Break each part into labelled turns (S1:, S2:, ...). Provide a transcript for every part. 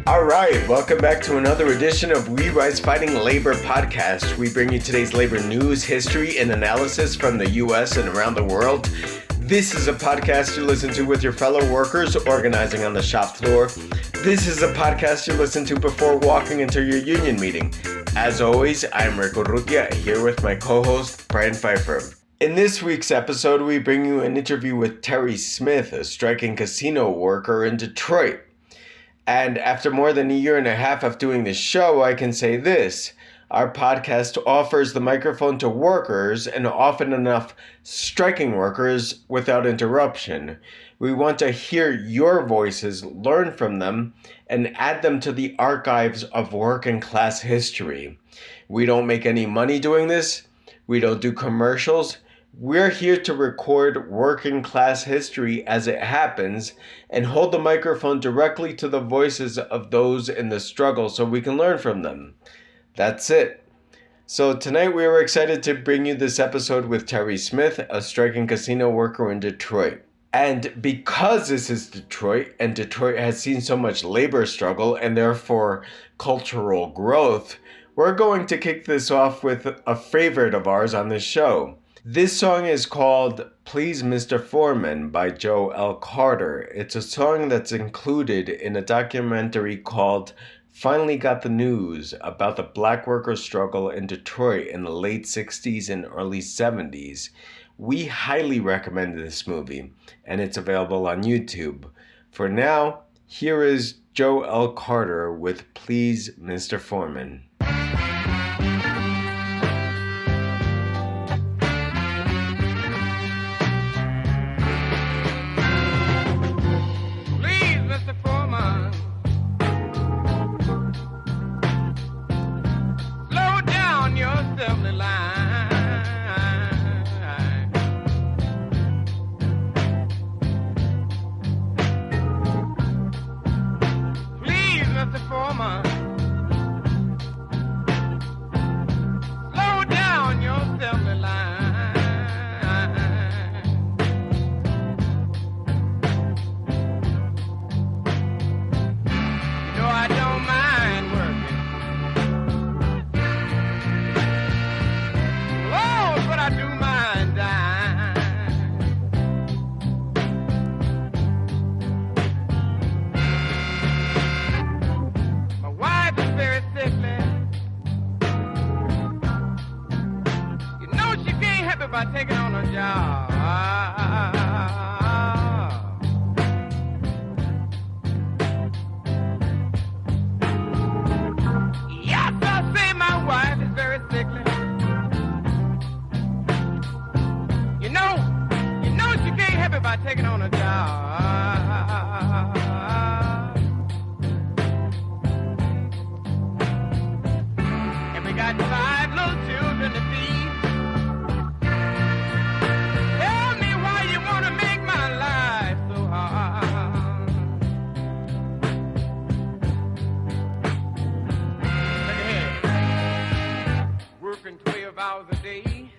S1: Alright, welcome back to another edition of We Rise Fighting Labor podcast. We bring you today's labor news, history, and analysis from the US and around the world. This is a podcast you listen to with your fellow workers organizing on the shop floor. This is a podcast you listen to before walking into your union meeting. As always, I'm Rico Rutia, here with my co-host, Brian Pfeiffer. In this week's episode, we bring you an interview with Terri Smith, a striking casino worker in Detroit. And after more than a year and a half of doing this show, I can say this. Our podcast offers the microphone to workers and often enough striking workers without interruption. We want to hear your voices, learn from them, and add them to the archives of working class history. We don't make any money doing this. We don't do commercials. We're here to record working class history as it happens and hold the microphone directly to the voices of those in the struggle so we can learn from them. That's it. So tonight we were excited to bring you this episode with Terri Smith, a striking casino worker in Detroit. And because this is Detroit, and Detroit has seen so much labor struggle and therefore cultural growth, we're going to kick this off with a favorite of ours on this show. This song is called Please Mr. Foreman by Joe L. Carter. It's a song that's included in a documentary called Finally Got the News about the black worker struggle in Detroit in the late 60s and early 70s. We highly recommend this movie, and it's available on YouTube. For now, here is Joe L. Carter with Please Mr. Foreman.
S2: By taking on a job. Yes, I say my wife is very sickly. You know she can't help it by taking on a job. And we got 5 little children to feed. Working 12 hours a day,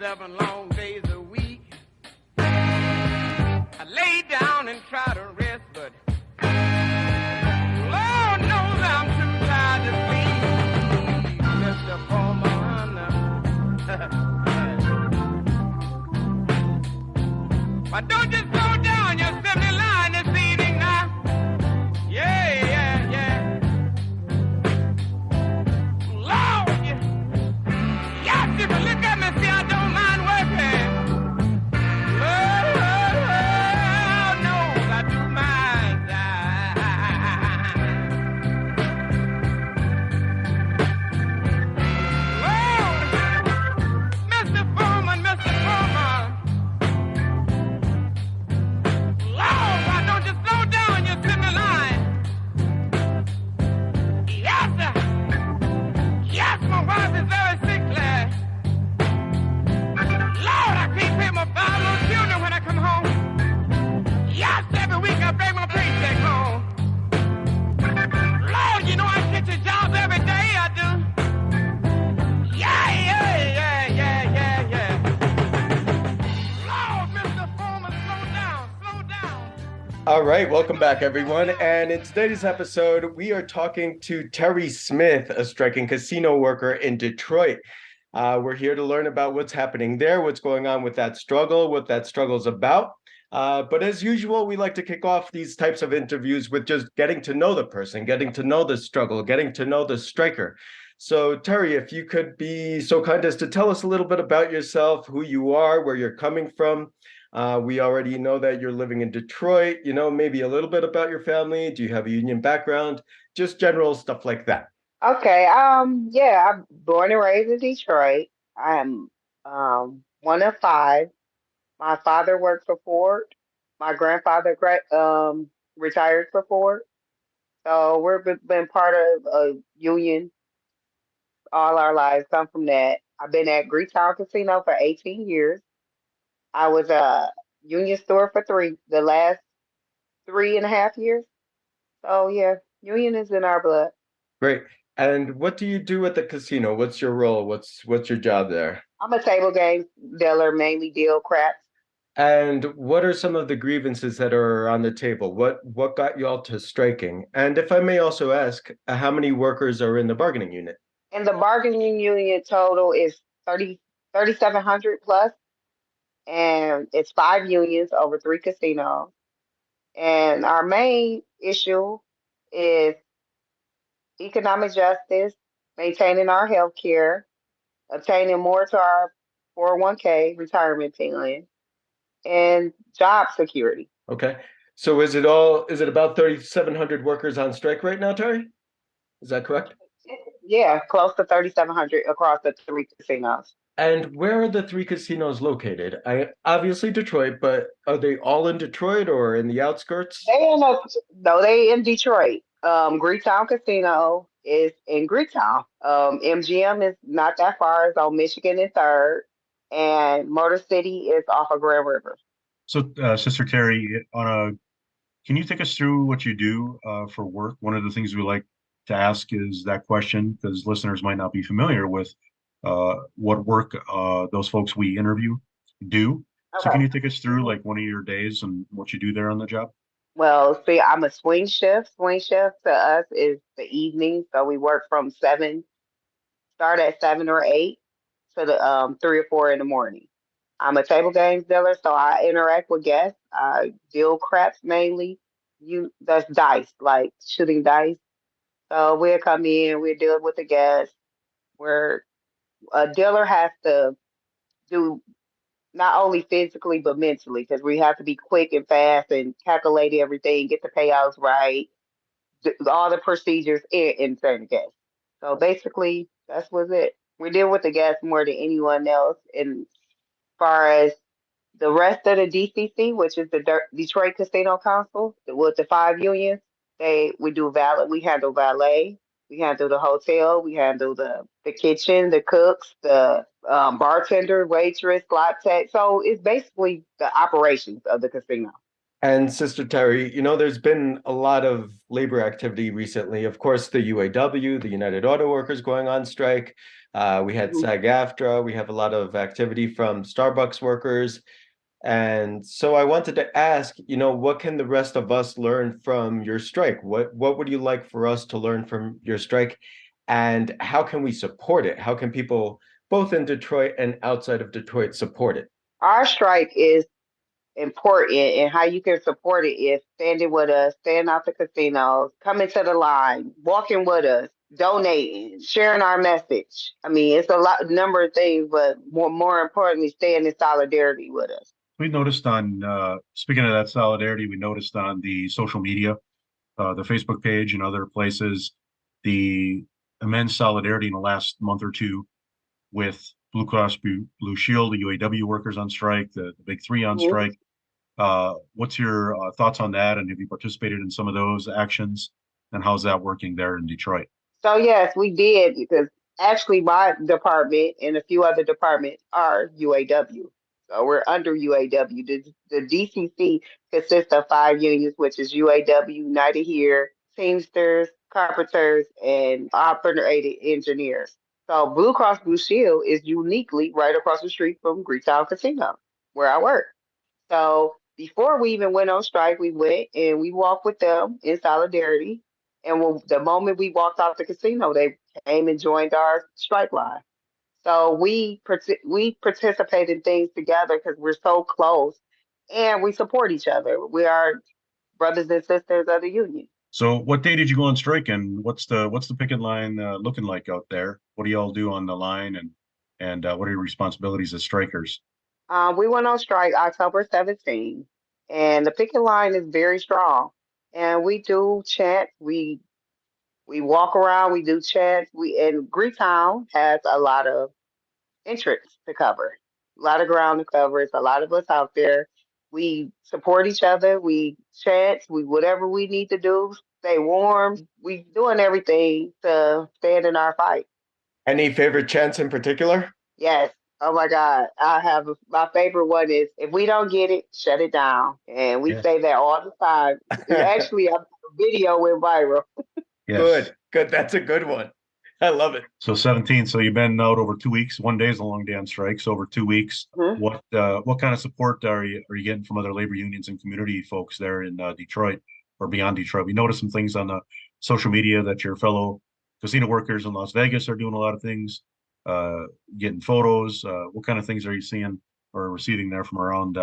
S2: 7 long days a week. I lay down and try to rest, but Lord knows I'm too tired to sleep. Mr. Foreman, why don't you slow down your assembly line this evening now? Yeah. If you look at me, see, I don't mind working. Lord knows I do mind. Lord, Mr. Foreman. Lord, why don't you slow down your assembly line? Yes, sir. Yes, my wife is very sickly.
S1: All right, welcome back, everyone. And in today's episode, we are talking to Terri Smith, a striking casino worker in Detroit. We're here to learn about what's happening there, what's going on with that struggle, what that struggle's about. But as usual, we like to kick off these types of interviews with just getting to know the person, getting to know the struggle, getting to know the striker. So, Terri, if you could be so kind as to tell us a little bit about yourself, who you are, where you're coming from. We already know that you're living in Detroit, maybe a little bit about your family. Do you have a union background? Just general stuff like that.
S3: Okay, yeah, I'm born and raised in Detroit. I'm one of five. My father worked for Ford. My grandfather retired for Ford. So been part of a union all our lives, come from that. I've been at Greektown Casino for 18 years. I was a union steward for the last 3.5 years. So yeah, union is in our blood.
S1: Great. And what do you do at the casino? What's your role? What's your job there?
S3: I'm a table game dealer, mainly deal craps.
S1: And what are some of the grievances that are on the table? What got you all to striking? And if I may also ask, how many workers are in the bargaining unit?
S3: And the bargaining union total is 3,700 plus, and it's five unions over three casinos. And our main issue is economic justice, maintaining our health care, obtaining more to our 401k retirement plan, and job security.
S1: Okay. So is it about 3,700 workers on strike right now, Terri? Is that correct?
S3: Yeah, close to 3,700 across the three casinos.
S1: And where are the three casinos located? I obviously Detroit, but are they all in Detroit or in the outskirts?
S3: They in a, no, they in Detroit. Greektown Casino is in Greektown. MGM is not that far. It's on Michigan and Third, and Motor City is off of Grand River.
S4: So, Sister Terri, can you take us through what you do for work? One of the things we like to ask is that question because listeners might not be familiar with what work those folks we interview do. So, can
S3: Okay.
S4: you take us through like one of your days and what you do there on the job?
S3: Well, see, I'm a swing shift. Swing shift to us is the evening, so we work from start at 7 or 8 to the 3 or 4 in the morning. I'm a table games dealer, so I interact with guests. I deal craps mainly. That's dice, like shooting dice. So we'll come in, we'll deal with the guests. Where a dealer has to do not only physically but mentally, because we have to be quick and fast and calculate everything, get the payouts right, all the procedures in certain guests. So basically, that's was it. We deal with the guests more than anyone else. And far as the rest of the DCC, which is the Detroit Casino Council, with the five unions, we handle valet, we handle the hotel, we handle the kitchen, the cooks, the bartender, waitress, slot tech. So it's basically the operations of the casino.
S1: And Sister Terri, there's been a lot of labor activity recently. Of course, the UAW, the United Auto Workers going on strike. We had
S3: Mhm.
S1: SAG-AFTRA. We have a lot of activity from Starbucks workers. And so I wanted to ask, what can the rest of us learn from your strike? What would you like for us to learn from your strike? And how can we support it? How can people both in Detroit and outside of Detroit support it?
S3: Our strike is important, and how you can support it is standing with us, staying out the casinos, coming to the line, walking with us, donating, sharing our message. I mean, it's a number of things, but more importantly, staying in solidarity with us.
S4: We noticed speaking of that solidarity, we noticed on the social media, the Facebook page and other places, the immense solidarity in the last month or two with Blue Cross Blue Shield, the UAW workers on strike, the big three on
S3: Mhm.
S4: strike. What's your thoughts on that? And have you participated in some of those actions? And how's that working there in Detroit?
S3: So yes, we did, because actually my department and a few other departments are UAW. So we're under UAW. The DCC consists of five unions, which is UAW, United Here, Teamsters, Carpenters, and Operated Engineers. So Blue Cross Blue Shield is uniquely right across the street from Greektown Casino, where I work. So before we even went on strike, we went and we walked with them in solidarity. And the moment we walked out the casino, they came and joined our strike line. So we participate in things together because we're so close, and we support each other. We are brothers and sisters of the union.
S4: So what day did you go on strike, and what's the picket line looking like out there? What do y'all do on the line, and what are your responsibilities as strikers?
S3: We went on strike October 17th, and the picket line is very strong. And we do chants. We walk around. We do chants. We and Greektown has a lot of entrance to cover, a lot of ground to cover. It's a lot of us out there. We support each other. We chant. We whatever we need to do. Stay warm. We doing everything to stand in our fight.
S1: Any favorite chants in particular?
S3: Yes. Oh my God. My favorite one is if we don't get it, shut it down. And we
S4: Yeah.
S3: say that all the time. And actually, a video went viral.
S4: Yes.
S1: Good. That's a good one. I love it.
S4: So 17. So you've been out over 2 weeks. One day is a long day on strikes. Over 2 weeks.
S3: Mhm.
S4: What kind of support are you getting from other labor unions and community folks there in Detroit or beyond Detroit? We noticed some things on the social media that your fellow casino workers in Las Vegas are doing a lot of things, getting photos. What kind of things are you seeing or receiving there from around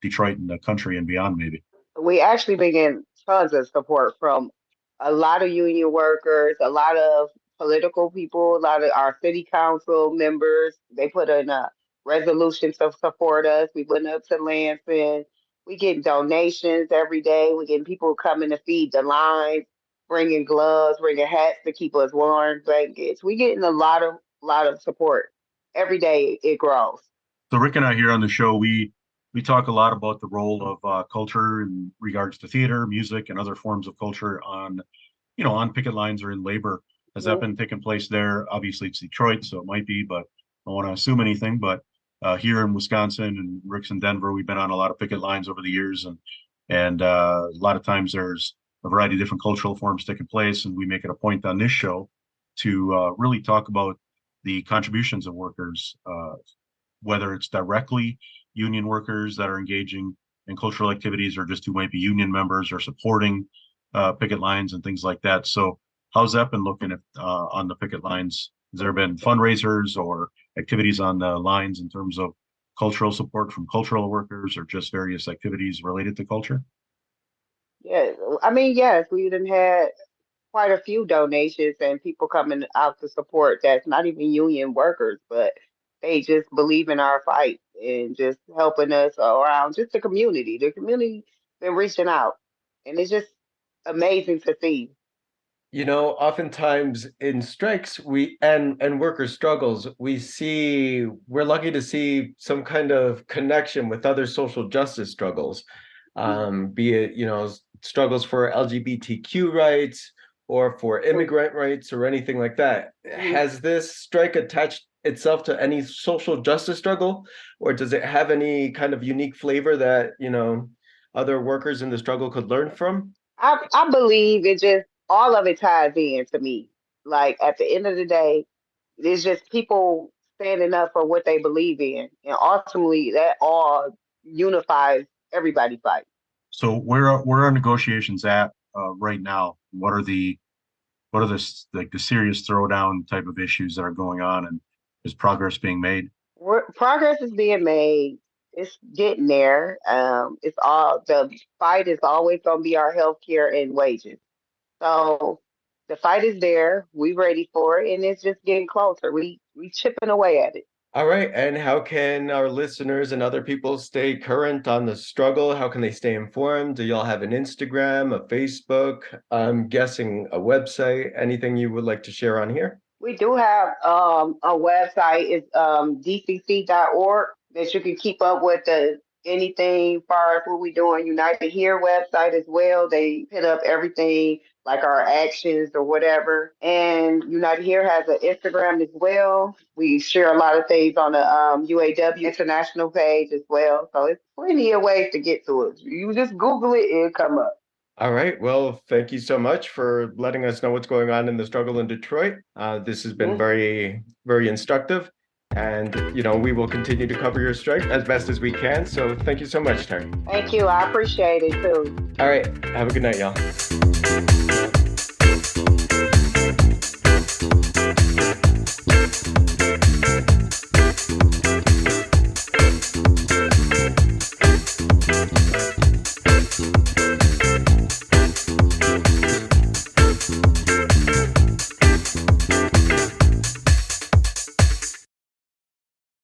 S4: Detroit and the country and beyond, maybe?
S3: We actually been getting tons of support from a lot of union workers, a lot of political people, a lot of our city council members. They put in a resolution to support us. We went up to Lansing. We getting donations every day. We getting people coming to feed the lines, bringing gloves, bringing hats to keep us warm, blankets. We getting a lot of support every day. It grows.
S4: So Rick and I here on the show, we talk a lot about the role of culture in regards to theater, music, and other forms of culture on, on picket lines or in labor. Has that been taking place there? Obviously, it's Detroit, so it might be, but I don't want to assume anything. But here in Wisconsin and Rick's in Denver, we've been on a lot of picket lines over the years, and a lot of times there's a variety of different cultural forms taking place, and we make it a point on this show to really talk about the contributions of workers, whether it's directly union workers that are engaging in cultural activities or just who might be union members or supporting picket lines and things like that. So how's that been looking at on the picket lines? Has there been fundraisers or activities on the lines in terms of cultural support from cultural workers or just various activities related to culture?
S3: Yeah, I mean, yes, we even had quite a few donations and people coming out to support that's not even union workers, but they just believe in our fight and just helping us around just the community. The community been reaching out, and it's just amazing to see.
S1: Oftentimes in strikes and worker struggles, we're lucky to see some kind of connection with other social justice struggles, be it, struggles for LGBTQ rights or for immigrant rights or anything like that. Has this strike attached itself to any social justice struggle, or does it have any kind of unique flavor that, other workers in the struggle could learn from?
S3: I believe it just all of it ties in to me. Like at the end of the day, it's just people standing up for what they believe in, and ultimately that all unifies everybody fight.
S4: So where are negotiations at right now? Like the serious throwdown type of issues that are going on, and is progress being made?
S3: Progress is being made. It's getting there. It's all the fight is always going to be our health care and wages. So the fight is there. We ready for it, and it's just getting closer. We chipping away at it.
S1: All right. And how can our listeners and other people stay current on the struggle? How can they stay informed? Do y'all have an Instagram, a Facebook? I'm guessing a website. Anything you would like to share on here?
S3: We do have a website. It's dcc.org that you can keep up with the anything far as what we doing. United Here website as well. They put up everything like our actions or whatever. And United Here has an Instagram as well. We share a lot of things on the UAW international page as well. So it's plenty of ways to get to it. You just Google it, it'll come up.
S1: All right. Well, thank you so much for letting us know what's going on in the struggle in Detroit. This has been very, very instructive. And, we will continue to cover your strike as best as we can. So thank you so much, Terri.
S3: Thank you. I appreciate it too.
S1: All right. Have a good night, y'all.